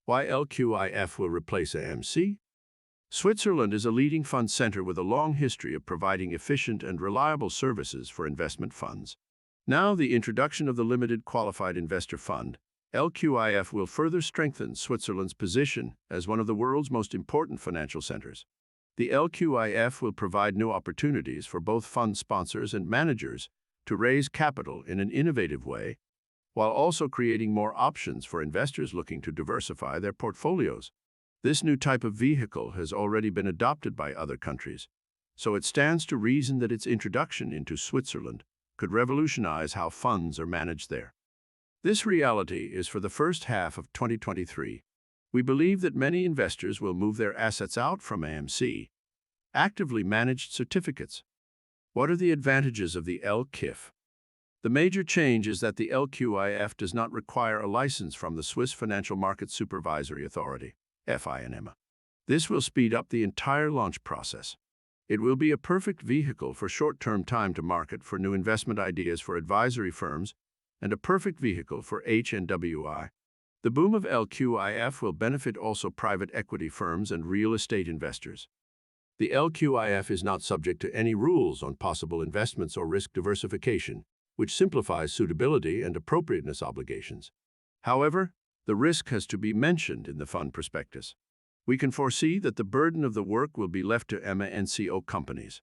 Why L-QIF will replace AMC? Switzerland is a leading fund center with a long history of providing efficient and reliable services for investment funds. Now, the introduction of the Limited Qualified Investor Fund, L-QIF, will further strengthen Switzerland's position as one of the world's most important financial centers. The L-QIF will provide new opportunities for both fund sponsors and managers to raise capital in an innovative way, while also creating more options for investors looking to diversify their portfolios. This new type of vehicle has already been adopted by other countries, so it stands to reason that its introduction into Switzerland could revolutionize how funds are managed there. This reality is for the first half of 2023. We believe that many investors will move their assets out from AMC, actively managed certificates. What are the advantages of the L-QIF? The major change is that the L-QIF does not require a license from the Swiss Financial Market Supervisory Authority, FINMA. This will speed up the entire launch process. It will be a perfect vehicle for short-term time to market for new investment ideas for advisory firms and a perfect vehicle for HNWI. The boom of L-QIF will benefit also private equity firms and real estate investors. The L-QIF is not subject to any rules on possible investments or risk diversification, which simplifies suitability and appropriateness obligations. However, the risk has to be mentioned in the fund prospectus. We can foresee that the burden of the work will be left to EMA NCO companies.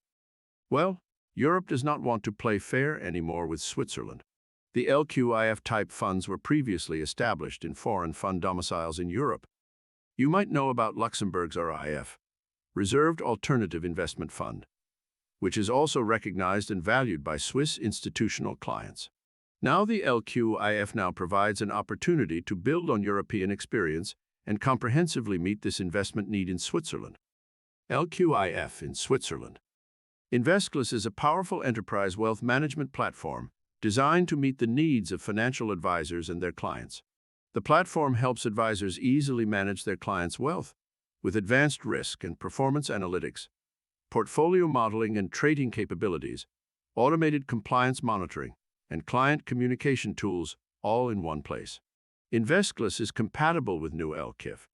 Well, Europe does not want to play fair anymore with Switzerland. The L-QIF-type funds were previously established in foreign fund domiciles in Europe. You might know about Luxembourg's RIF, Reserved Alternative Investment Fund, which is also recognized and valued by Swiss institutional clients. Now the L-QIF now provides an opportunity to build on European experience and comprehensively meet this investment need in Switzerland. L-QIF in Switzerland. InvestClass is a powerful enterprise wealth management platform designed to meet the needs of financial advisors and their clients. The platform helps advisors easily manage their clients' wealth with advanced risk and performance analytics, portfolio modeling and trading capabilities, automated compliance monitoring, and client communication tools, all in one place. InvestClass is compatible with new L-QIF.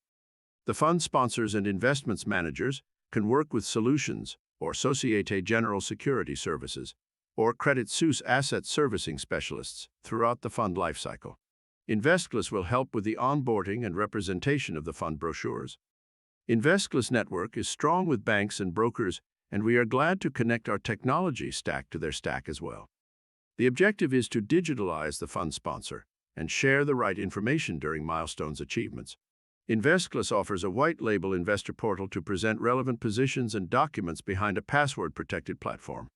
The fund sponsors and investments managers can work with Solutions or Societe Generale Security Services or Credit Suisse asset servicing specialists throughout the fund lifecycle. InvestClass will help with the onboarding and representation of the fund brochures. InvestClass network is strong with banks and brokers, and we are glad to connect our technology stack to their stack as well. The objective is to digitalize the fund sponsor and share the right information during milestones achievements. InvestClass offers a white-label investor portal to present relevant positions and documents behind a password-protected platform.